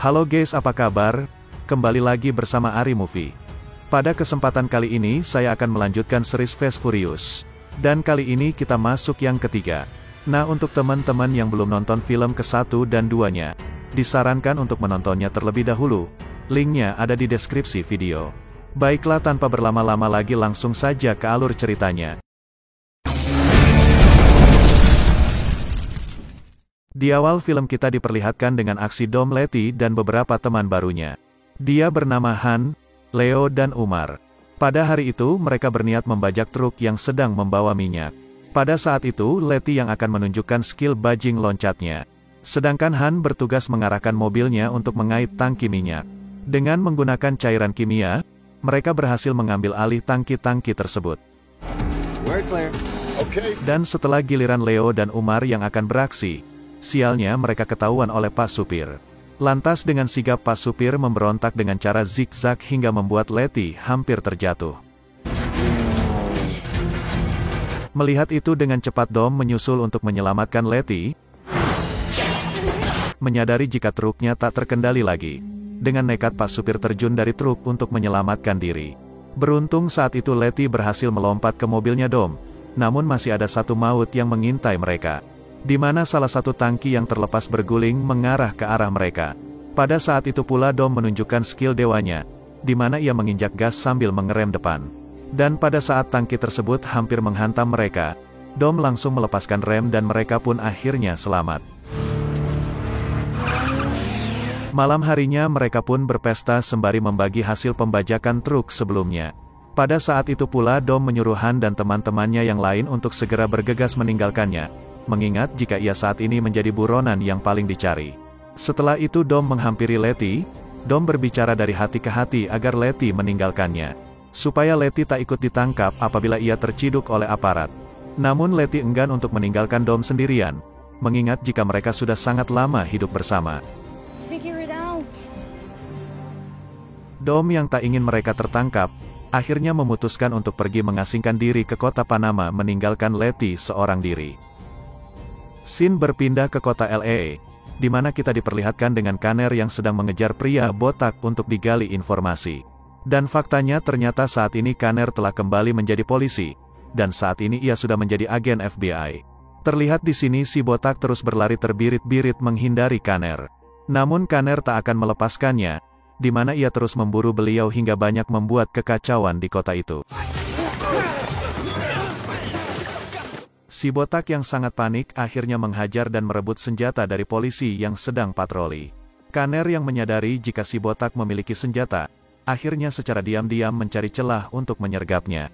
Halo guys, apa kabar? Kembali lagi bersama Ari Movie. Pada kesempatan kali ini saya akan melanjutkan series Fast Furious. Dan kali ini kita masuk yang ketiga. Nah, untuk teman-teman yang belum nonton film ke-1 dan 2-nya, disarankan untuk menontonnya terlebih dahulu. Linknya ada di deskripsi video. Baiklah, tanpa berlama-lama lagi langsung saja ke alur ceritanya. Di awal film kita diperlihatkan dengan aksi Dom, Letty, dan beberapa teman barunya. Dia bernama Han, Leo, dan Umar. Pada hari itu, mereka berniat membajak truk yang sedang membawa minyak. Pada saat itu, Letty yang akan menunjukkan skill bajing loncatnya. Sedangkan Han bertugas mengarahkan mobilnya untuk mengait tangki minyak. Dengan menggunakan cairan kimia, mereka berhasil mengambil alih tangki-tangki tersebut. Dan setelah giliran Leo dan Umar yang akan beraksi, sialnya mereka ketahuan oleh Pak Supir. Lantas dengan sigap Pak Supir memberontak dengan cara zigzag hingga membuat Letty hampir terjatuh. Melihat itu, dengan cepat Dom menyusul untuk menyelamatkan Letty. Menyadari jika truknya tak terkendali lagi, dengan nekat Pak Supir terjun dari truk untuk menyelamatkan diri. Beruntung saat itu Letty berhasil melompat ke mobilnya Dom, namun masih ada satu maut yang mengintai mereka, di mana salah satu tangki yang terlepas berguling mengarah ke arah mereka. Pada saat itu pula Dom menunjukkan skill dewanya, di mana ia menginjak gas sambil mengerem depan. Dan pada saat tangki tersebut hampir menghantam mereka, Dom langsung melepaskan rem dan mereka pun akhirnya selamat. Malam harinya mereka pun berpesta sembari membagi hasil pembajakan truk sebelumnya. Pada saat itu pula Dom menyuruh Han dan teman-temannya yang lain untuk segera bergegas meninggalkannya, mengingat jika ia saat ini menjadi buronan yang paling dicari. Setelah itu Dom menghampiri Letty. Dom berbicara dari hati ke hati agar Letty meninggalkannya, supaya Letty tak ikut ditangkap apabila ia terciduk oleh aparat. Namun Letty enggan untuk meninggalkan Dom sendirian, mengingat jika mereka sudah sangat lama hidup bersama. Dom yang tak ingin mereka tertangkap, akhirnya memutuskan untuk pergi mengasingkan diri ke kota Panama meninggalkan Letty seorang diri. Scene berpindah ke kota LA, di mana kita diperlihatkan dengan Kanner yang sedang mengejar pria botak untuk digali informasi. Dan faktanya ternyata saat ini Kanner telah kembali menjadi polisi, dan saat ini ia sudah menjadi agen FBI. Terlihat di sini si botak terus berlari terbirit-birit menghindari Kanner. Namun Kanner tak akan melepaskannya, di mana ia terus memburu beliau hingga banyak membuat kekacauan di kota itu. Si botak yang sangat panik akhirnya menghajar dan merebut senjata dari polisi yang sedang patroli. Kanner yang menyadari jika si botak memiliki senjata, akhirnya secara diam-diam mencari celah untuk menyergapnya.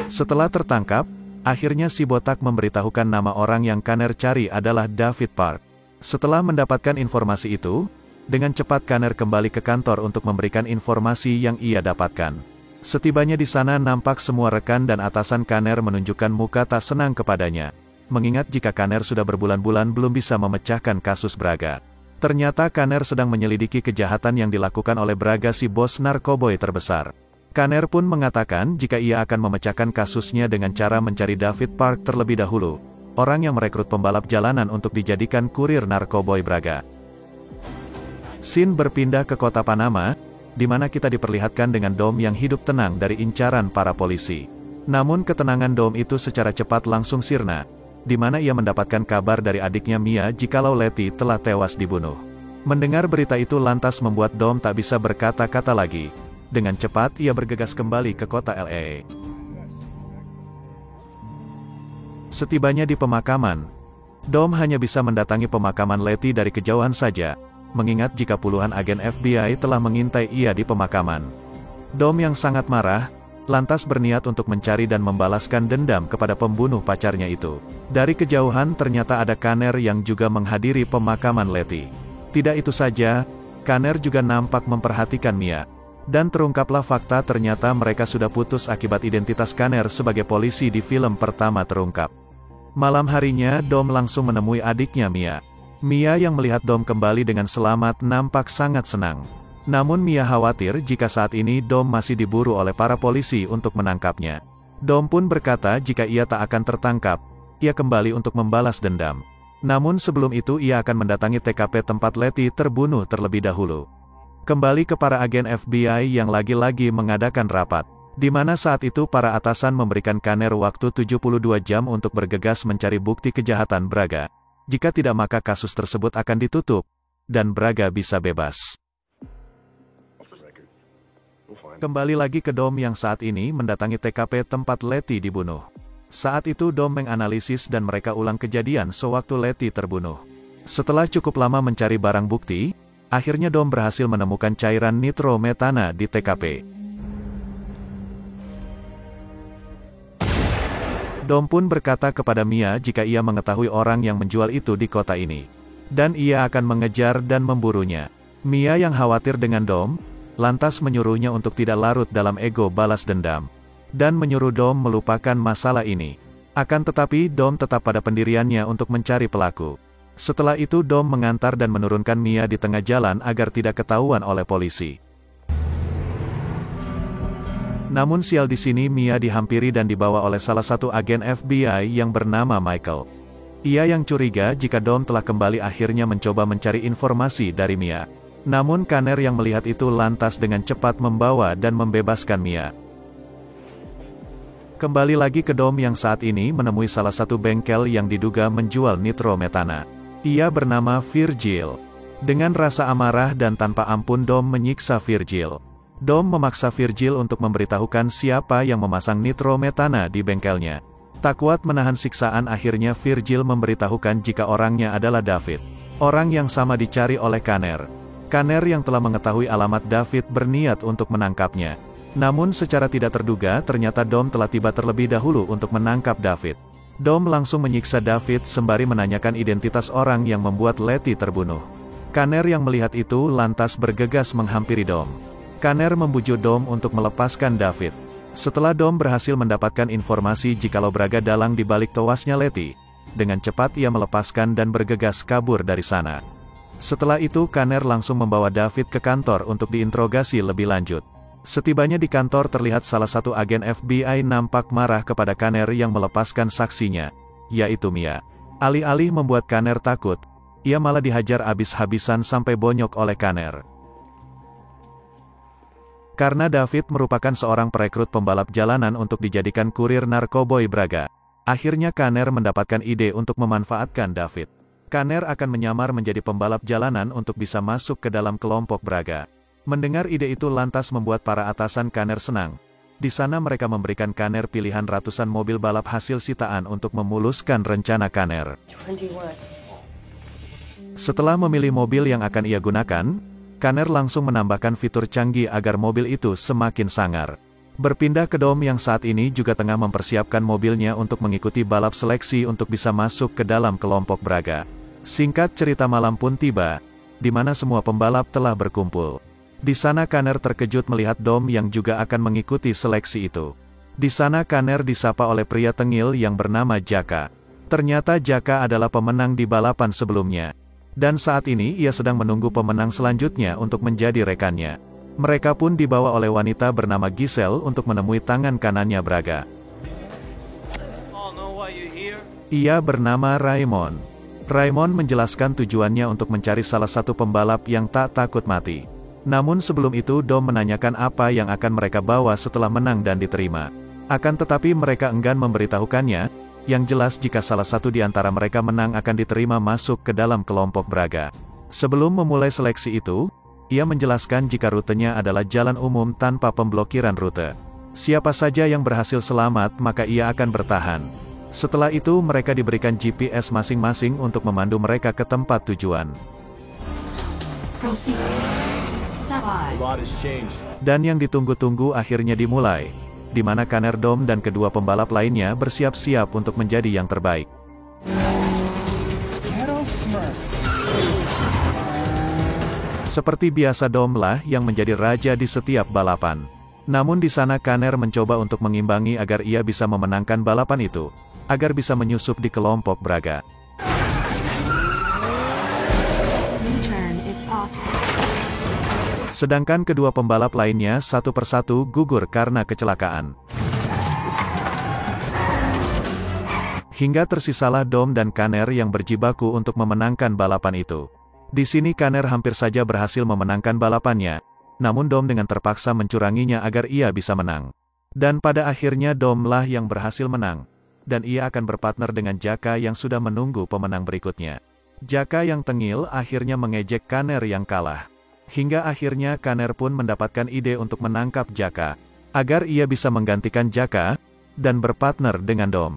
Setelah tertangkap, akhirnya si botak memberitahukan nama orang yang Kanner cari adalah David Park. Setelah mendapatkan informasi itu, dengan cepat Kanner kembali ke kantor untuk memberikan informasi yang ia dapatkan. Setibanya di sana nampak semua rekan dan atasan Kanner menunjukkan muka tak senang kepadanya, mengingat jika Kanner sudah berbulan-bulan belum bisa memecahkan kasus Braga. Ternyata Kanner sedang menyelidiki kejahatan yang dilakukan oleh Braga, si bos narkoboy terbesar. Kanner pun mengatakan jika ia akan memecahkan kasusnya dengan cara mencari David Park terlebih dahulu, orang yang merekrut pembalap jalanan untuk dijadikan kurir narkoboy Braga. Scene berpindah ke kota Panama, di mana kita diperlihatkan dengan Dom yang hidup tenang dari incaran para polisi. Namun ketenangan Dom itu secara cepat langsung sirna, di mana ia mendapatkan kabar dari adiknya Mia jikalau Letty telah tewas dibunuh. Mendengar berita itu lantas membuat Dom tak bisa berkata-kata lagi. Dengan cepat ia bergegas kembali ke kota LA. Setibanya di pemakaman, Dom hanya bisa mendatangi pemakaman Letty dari kejauhan saja, mengingat jika puluhan agen FBI telah mengintai ia di pemakaman. Dom yang sangat marah, lantas berniat untuk mencari dan membalaskan dendam kepada pembunuh pacarnya itu. Dari kejauhan ternyata ada Kanner yang juga menghadiri pemakaman Letty. Tidak itu saja, Kanner juga nampak memperhatikan Mia. Dan terungkaplah fakta ternyata mereka sudah putus akibat identitas Kanner sebagai polisi di film pertama terungkap. Malam harinya Dom langsung menemui adiknya Mia. Mia yang melihat Dom kembali dengan selamat nampak sangat senang. Namun Mia khawatir jika saat ini Dom masih diburu oleh para polisi untuk menangkapnya. Dom pun berkata jika ia tak akan tertangkap, ia kembali untuk membalas dendam. Namun sebelum itu ia akan mendatangi TKP tempat Letty terbunuh terlebih dahulu. Kembali ke para agen FBI yang lagi-lagi mengadakan rapat, di mana saat itu para atasan memberikan Kanner waktu 72 jam untuk bergegas mencari bukti kejahatan Braga. Jika tidak maka kasus tersebut akan ditutup, dan Braga bisa bebas. Kembali lagi ke Dom yang saat ini mendatangi TKP tempat Letty dibunuh. Saat itu Dom menganalisis dan mereka ulang kejadian sewaktu Letty terbunuh. Setelah cukup lama mencari barang bukti, akhirnya Dom berhasil menemukan cairan nitrometana di TKP. Dom pun berkata kepada Mia jika ia mengetahui orang yang menjual itu di kota ini. Dan ia akan mengejar dan memburunya. Mia yang khawatir dengan Dom, lantas menyuruhnya untuk tidak larut dalam ego balas dendam. Dan menyuruh Dom melupakan masalah ini. Akan tetapi Dom tetap pada pendiriannya untuk mencari pelaku. Setelah itu Dom mengantar dan menurunkan Mia di tengah jalan agar tidak ketahuan oleh polisi. Namun sial di sini Mia dihampiri dan dibawa oleh salah satu agen FBI yang bernama Michael. Ia yang curiga jika Dom telah kembali akhirnya mencoba mencari informasi dari Mia. Namun Kanner yang melihat itu lantas dengan cepat membawa dan membebaskan Mia. Kembali lagi ke Dom yang saat ini menemui salah satu bengkel yang diduga menjual nitrometana. Ia bernama Virgil. Dengan rasa amarah dan tanpa ampun Dom menyiksa Virgil. Dom memaksa Virgil untuk memberitahukan siapa yang memasang nitrometana di bengkelnya. Tak kuat menahan siksaan akhirnya Virgil memberitahukan jika orangnya adalah David. Orang yang sama dicari oleh Kanner. Kanner yang telah mengetahui alamat David berniat untuk menangkapnya. Namun secara tidak terduga ternyata Dom telah tiba terlebih dahulu untuk menangkap David. Dom langsung menyiksa David sembari menanyakan identitas orang yang membuat Letty terbunuh. Kanner yang melihat itu lantas bergegas menghampiri Dom. Kanner membujuk Dom untuk melepaskan David. Setelah Dom berhasil mendapatkan informasi jikalau Braga dalang di balik tewasnya Letty, dengan cepat ia melepaskan dan bergegas kabur dari sana. Setelah itu Kanner langsung membawa David ke kantor untuk diinterogasi lebih lanjut. Setibanya di kantor terlihat salah satu agen FBI nampak marah kepada Kanner yang melepaskan saksinya, yaitu Mia. Alih-alih membuat Kanner takut, ia malah dihajar habis-habisan sampai bonyok oleh Kanner. Karena David merupakan seorang perekrut pembalap jalanan untuk dijadikan kurir narkoboy Braga, akhirnya Kanner mendapatkan ide untuk memanfaatkan David. Kanner akan menyamar menjadi pembalap jalanan untuk bisa masuk ke dalam kelompok Braga. Mendengar ide itu lantas membuat para atasan Kanner senang. Di sana mereka memberikan Kanner pilihan ratusan mobil balap hasil sitaan untuk memuluskan rencana Kanner. Setelah memilih mobil yang akan ia gunakan, Kanner langsung menambahkan fitur canggih agar mobil itu semakin sangar. Berpindah ke Dom yang saat ini juga tengah mempersiapkan mobilnya untuk mengikuti balap seleksi untuk bisa masuk ke dalam kelompok Braga. Singkat cerita malam pun tiba, di mana semua pembalap telah berkumpul. Di sana Kanner terkejut melihat Dom yang juga akan mengikuti seleksi itu. Di sana Kanner disapa oleh pria tengil yang bernama Jaka. Ternyata Jaka adalah pemenang di balapan sebelumnya. Dan saat ini ia sedang menunggu pemenang selanjutnya untuk menjadi rekannya. Mereka pun dibawa oleh wanita bernama Giselle untuk menemui tangan kanannya Braga. Ia bernama Raymond. Raymond menjelaskan tujuannya untuk mencari salah satu pembalap yang tak takut mati. Namun sebelum itu Dom menanyakan apa yang akan mereka bawa setelah menang dan diterima. Akan tetapi mereka enggan memberitahukannya, yang jelas jika salah satu di antara mereka menang akan diterima masuk ke dalam kelompok Braga. Sebelum memulai seleksi itu, ia menjelaskan jika rutenya adalah jalan umum tanpa pemblokiran rute. Siapa saja yang berhasil selamat maka ia akan bertahan. Setelah itu mereka diberikan GPS masing-masing untuk memandu mereka ke tempat tujuan. Dan yang ditunggu-tunggu akhirnya dimulai, di mana Kanner, Dom dan kedua pembalap lainnya bersiap-siap untuk menjadi yang terbaik. Seperti biasa Dom lah yang menjadi raja di setiap balapan. Namun di sana Kanner mencoba untuk mengimbangi agar ia bisa memenangkan balapan itu, agar bisa menyusup di kelompok Braga. Sedangkan kedua pembalap lainnya satu persatu gugur karena kecelakaan. Hingga tersisalah Dom dan Kaner yang berjibaku untuk memenangkan balapan itu. Di sini Kaner hampir saja berhasil memenangkan balapannya, namun Dom dengan terpaksa mencuranginya agar ia bisa menang. Dan pada akhirnya Dom lah yang berhasil menang, dan ia akan berpartner dengan Jaka yang sudah menunggu pemenang berikutnya. Jaka yang tengil akhirnya mengejek Kaner yang kalah. Hingga akhirnya Kaner pun mendapatkan ide untuk menangkap Jaka, agar ia bisa menggantikan Jaka, dan berpartner dengan Dom.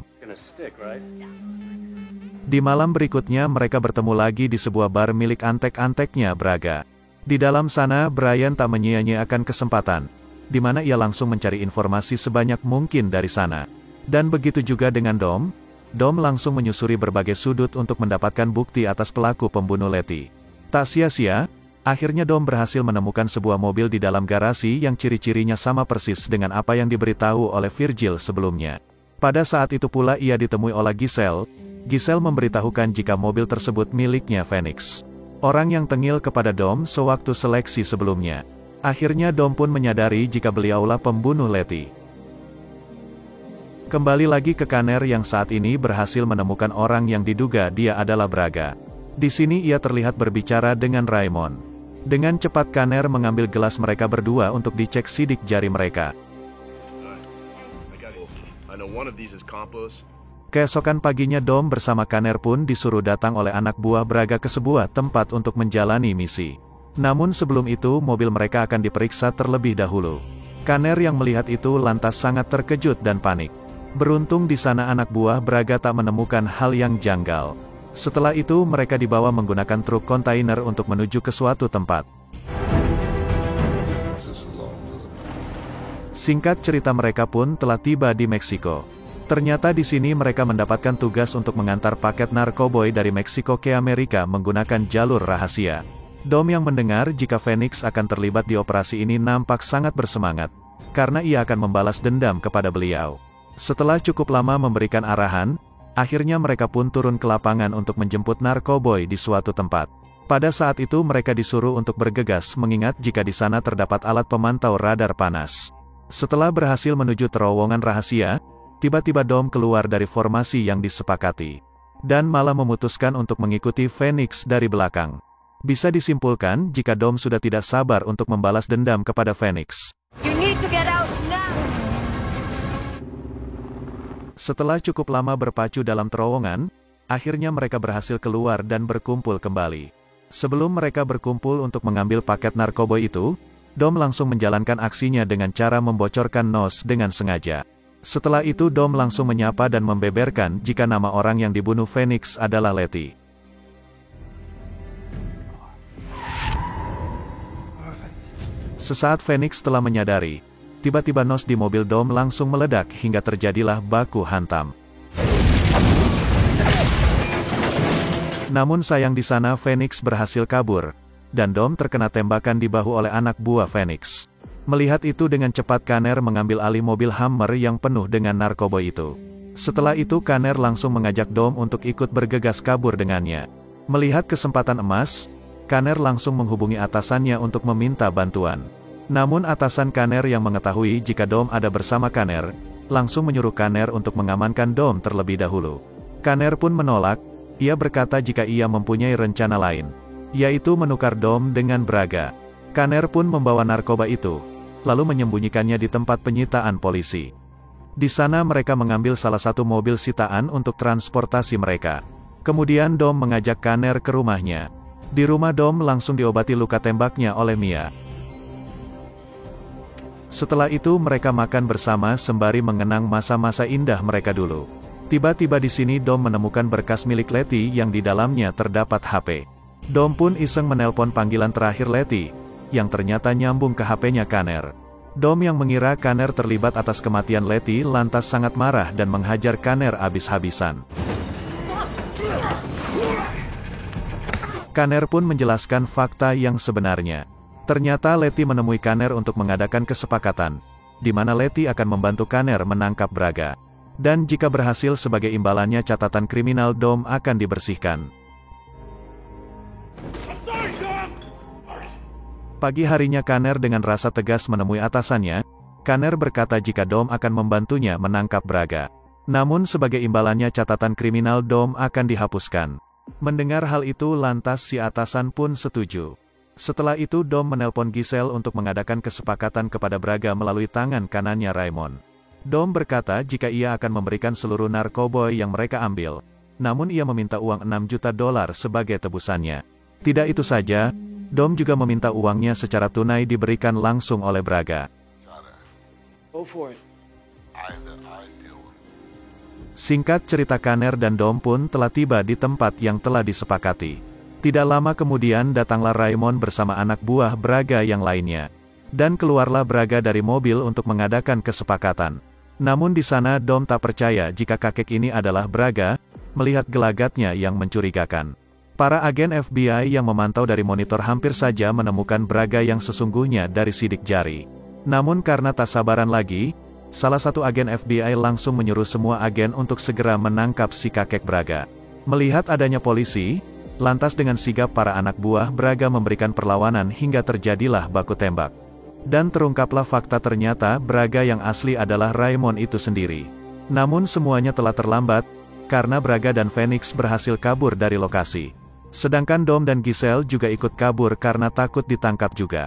Di malam berikutnya mereka bertemu lagi di sebuah bar milik antek-anteknya Braga. Di dalam sana Brian tak menyia-nyiakan kesempatan, di mana ia langsung mencari informasi sebanyak mungkin dari sana. Dan begitu juga dengan Dom. Dom langsung menyusuri berbagai sudut untuk mendapatkan bukti atas pelaku pembunuh Letty. Tak sia-sia, akhirnya Dom berhasil menemukan sebuah mobil di dalam garasi yang ciri-cirinya sama persis dengan apa yang diberitahu oleh Virgil sebelumnya. Pada saat itu pula ia ditemui oleh Giselle. Giselle memberitahukan jika mobil tersebut miliknya Phoenix, orang yang tengil kepada Dom sewaktu seleksi sebelumnya. Akhirnya Dom pun menyadari jika beliaulah pembunuh Letty. Kembali lagi ke Kaner yang saat ini berhasil menemukan orang yang diduga dia adalah Braga. Di sini ia terlihat berbicara dengan Raymond. Dengan cepat Kaner mengambil gelas mereka berdua untuk dicek sidik jari mereka. Keesokan paginya Dom bersama Kaner pun disuruh datang oleh anak buah Braga ke sebuah tempat untuk menjalani misi. Namun sebelum itu mobil mereka akan diperiksa terlebih dahulu. Kaner yang melihat itu lantas sangat terkejut dan panik. Beruntung di sana anak buah Braga tak menemukan hal yang janggal. Setelah itu mereka dibawa menggunakan truk kontainer untuk menuju ke suatu tempat. Singkat cerita mereka pun telah tiba di Meksiko. Ternyata di sini mereka mendapatkan tugas untuk mengantar paket narkoboy dari Meksiko ke Amerika menggunakan jalur rahasia. Dom yang mendengar jika Phoenix akan terlibat di operasi ini nampak sangat bersemangat, karena ia akan membalas dendam kepada beliau. Setelah cukup lama memberikan arahan, akhirnya mereka pun turun ke lapangan untuk menjemput narkoboy di suatu tempat. Pada saat itu mereka disuruh untuk bergegas mengingat jika di sana terdapat alat pemantau radar panas. Setelah berhasil menuju terowongan rahasia, tiba-tiba Dom keluar dari formasi yang disepakati, dan malah memutuskan untuk mengikuti Phoenix dari belakang. Bisa disimpulkan jika Dom sudah tidak sabar untuk membalas dendam kepada Phoenix. You need to get out now. Setelah cukup lama berpacu dalam terowongan, akhirnya mereka berhasil keluar dan berkumpul kembali. Sebelum mereka berkumpul untuk mengambil paket narkoboy itu, Dom langsung menjalankan aksinya dengan cara membocorkan nos dengan sengaja. Setelah itu Dom langsung menyapa dan membeberkan jika nama orang yang dibunuh Phoenix adalah Letty. Sesaat Phoenix telah menyadari, tiba-tiba nos di mobil Dom langsung meledak hingga terjadilah baku hantam. Namun sayang di sana Phoenix berhasil kabur, dan Dom terkena tembakan di bahu oleh anak buah Phoenix. Melihat itu dengan cepat Kaner mengambil alih mobil Hummer yang penuh dengan narkoboy itu. Setelah itu Kaner langsung mengajak Dom untuk ikut bergegas kabur dengannya. Melihat kesempatan emas, Kaner langsung menghubungi atasannya untuk meminta bantuan. Namun atasan Kaner yang mengetahui jika Dom ada bersama Kaner, langsung menyuruh Kaner untuk mengamankan Dom terlebih dahulu. Kaner pun menolak, ia berkata jika ia mempunyai rencana lain, yaitu menukar Dom dengan Braga. Kaner pun membawa narkoba itu, lalu menyembunyikannya di tempat penyitaan polisi. Di sana mereka mengambil salah satu mobil sitaan untuk transportasi mereka. Kemudian Dom mengajak Kaner ke rumahnya. Di rumah Dom langsung diobati luka tembaknya oleh Mia. Setelah itu mereka makan bersama sembari mengenang masa-masa indah mereka dulu. Tiba-tiba di sini Dom menemukan berkas milik Letty yang di dalamnya terdapat HP. Dom pun iseng menelpon panggilan terakhir Letty, yang ternyata nyambung ke HP-nya Kaner. Dom yang mengira Kaner terlibat atas kematian Letty lantas sangat marah dan menghajar Kaner habis-habisan. Kaner pun menjelaskan fakta yang sebenarnya. Ternyata Letty menemui Kaner untuk mengadakan kesepakatan, di mana Letty akan membantu Kaner menangkap Braga. Dan jika berhasil sebagai imbalannya catatan kriminal Dom akan dibersihkan. Pagi harinya Kaner dengan rasa tegas menemui atasannya. Kaner berkata jika Dom akan membantunya menangkap Braga. Namun sebagai imbalannya catatan kriminal Dom akan dihapuskan. Mendengar hal itu lantas si atasan pun setuju. Setelah itu Dom menelpon Giselle untuk mengadakan kesepakatan kepada Braga melalui tangan kanannya Raymond. Dom berkata jika ia akan memberikan seluruh narkoboy yang mereka ambil. Namun ia meminta uang $6 juta sebagai tebusannya. Tidak itu saja, Dom juga meminta uangnya secara tunai diberikan langsung oleh Braga. Go for it. Singkat cerita Kanner dan Dom pun telah tiba di tempat yang telah disepakati. Tidak lama kemudian datanglah Raymond bersama anak buah Braga yang lainnya. Dan keluarlah Braga dari mobil untuk mengadakan kesepakatan. Namun di sana Dom tak percaya jika kakek ini adalah Braga, melihat gelagatnya yang mencurigakan. Para agen FBI yang memantau dari monitor hampir saja menemukan Braga yang sesungguhnya dari sidik jari. Namun karena tak sabaran lagi, salah satu agen FBI langsung menyuruh semua agen untuk segera menangkap si kakek Braga. Melihat adanya polisi, lantas dengan sigap para anak buah Braga memberikan perlawanan hingga terjadilah baku tembak. Dan terungkaplah fakta ternyata Braga yang asli adalah Raymond itu sendiri. Namun semuanya telah terlambat, karena Braga dan Phoenix berhasil kabur dari lokasi. Sedangkan Dom dan Giselle juga ikut kabur karena takut ditangkap juga.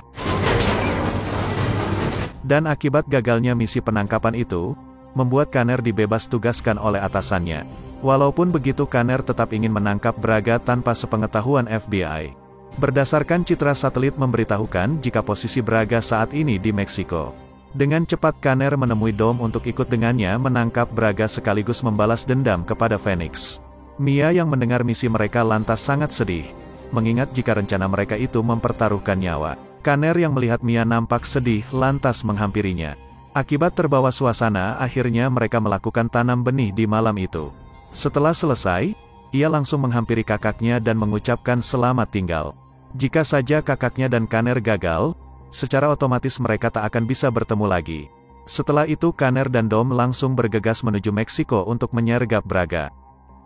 Dan akibat gagalnya misi penangkapan itu, membuat Kanner dibebas tugaskan oleh atasannya. Walaupun begitu Kanner tetap ingin menangkap Braga tanpa sepengetahuan FBI. Berdasarkan citra satelit memberitahukan jika posisi Braga saat ini di Meksiko. Dengan cepat Kanner menemui Dom untuk ikut dengannya menangkap Braga sekaligus membalas dendam kepada Phoenix. Mia yang mendengar misi mereka lantas sangat sedih, mengingat jika rencana mereka itu mempertaruhkan nyawa. Kanner yang melihat Mia nampak sedih lantas menghampirinya. Akibat terbawa suasana akhirnya mereka melakukan tanam benih di malam itu. Setelah selesai, ia langsung menghampiri kakaknya dan mengucapkan selamat tinggal. Jika saja kakaknya dan Kanner gagal, secara otomatis mereka tak akan bisa bertemu lagi. Setelah itu Kanner dan Dom langsung bergegas menuju Meksiko untuk menyergap Braga.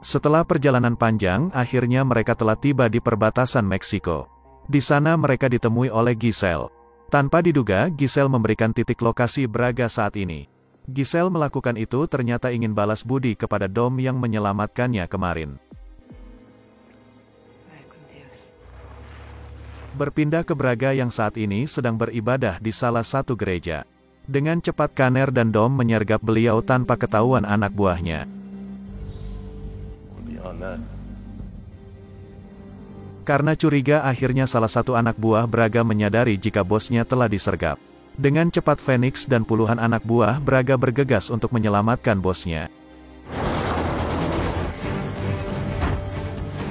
Setelah perjalanan panjang, akhirnya mereka telah tiba di perbatasan Meksiko. Di sana mereka ditemui oleh Giselle. Tanpa diduga, Giselle memberikan titik lokasi Braga saat ini. Giselle melakukan itu ternyata ingin balas budi kepada Dom yang menyelamatkannya kemarin. Berpindah ke Braga yang saat ini sedang beribadah di salah satu gereja. Dengan cepat Kanner dan Dom menyergap beliau tanpa ketahuan anak buahnya. Karena curiga akhirnya salah satu anak buah Braga menyadari jika bosnya telah disergap. Dengan cepat Phoenix dan puluhan anak buah Braga bergegas untuk menyelamatkan bosnya.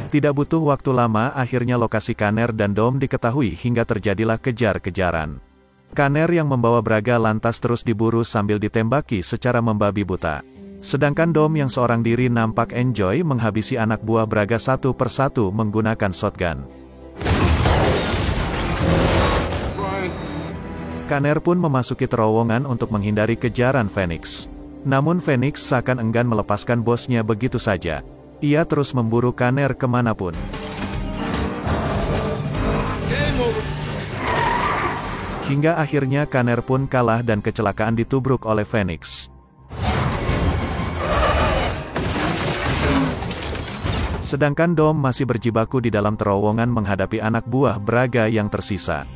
Tidak butuh waktu lama akhirnya lokasi Kanner dan Dom diketahui hingga terjadilah kejar-kejaran. Kanner yang membawa Braga lantas terus diburu sambil ditembaki secara membabi buta. Sedangkan Dom yang seorang diri nampak enjoy menghabisi anak buah Braga satu persatu menggunakan shotgun. Kanner pun memasuki terowongan untuk menghindari kejaran Phoenix. Namun Phoenix seakan enggan melepaskan bosnya begitu saja. Ia terus memburu Kanner kemanapun. Hingga akhirnya Kanner pun kalah dan kecelakaan ditubruk oleh Phoenix. Sedangkan Dom masih berjibaku di dalam terowongan menghadapi anak buah Braga yang tersisa.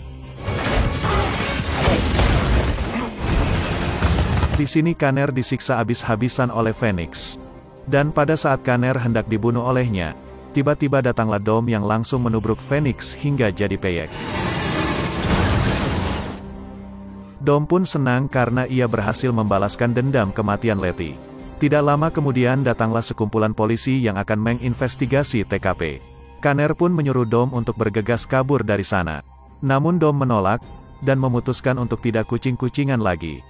Di sini Kanner disiksa habis-habisan oleh Phoenix. Dan pada saat Kanner hendak dibunuh olehnya, tiba-tiba datanglah Dom yang langsung menubruk Phoenix hingga jadi peyek. Dom pun senang karena ia berhasil membalaskan dendam kematian Letty. Tidak lama kemudian datanglah sekumpulan polisi yang akan menginvestigasi TKP. Kanner pun menyuruh Dom untuk bergegas kabur dari sana. Namun Dom menolak, dan memutuskan untuk tidak kucing-kucingan lagi.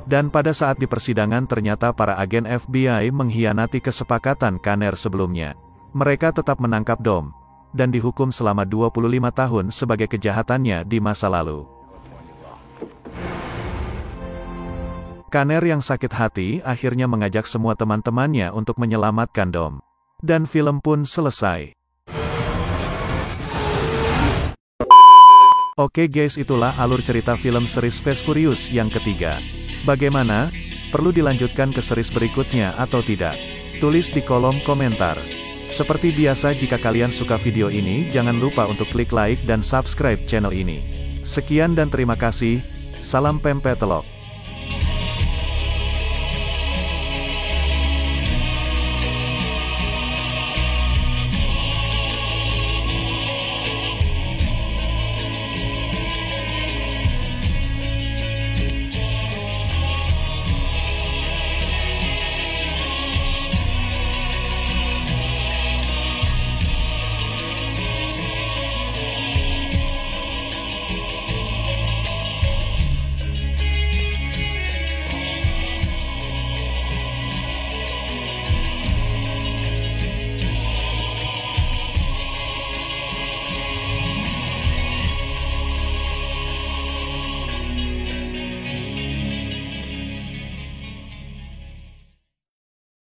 Dan pada saat di persidangan ternyata para agen FBI mengkhianati kesepakatan Kanner sebelumnya. Mereka tetap menangkap Dom, dan dihukum selama 25 tahun sebagai kejahatannya di masa lalu. Kanner yang sakit hati akhirnya mengajak semua teman-temannya untuk menyelamatkan Dom. Dan film pun selesai. Oke guys, itulah alur cerita film series Fast Furious yang ketiga. Bagaimana? Perlu dilanjutkan ke series berikutnya atau tidak? Tulis di kolom komentar. Seperti biasa, jika kalian suka video ini, jangan lupa untuk klik like dan subscribe channel ini. Sekian dan terima kasih. Salam Pempetelok.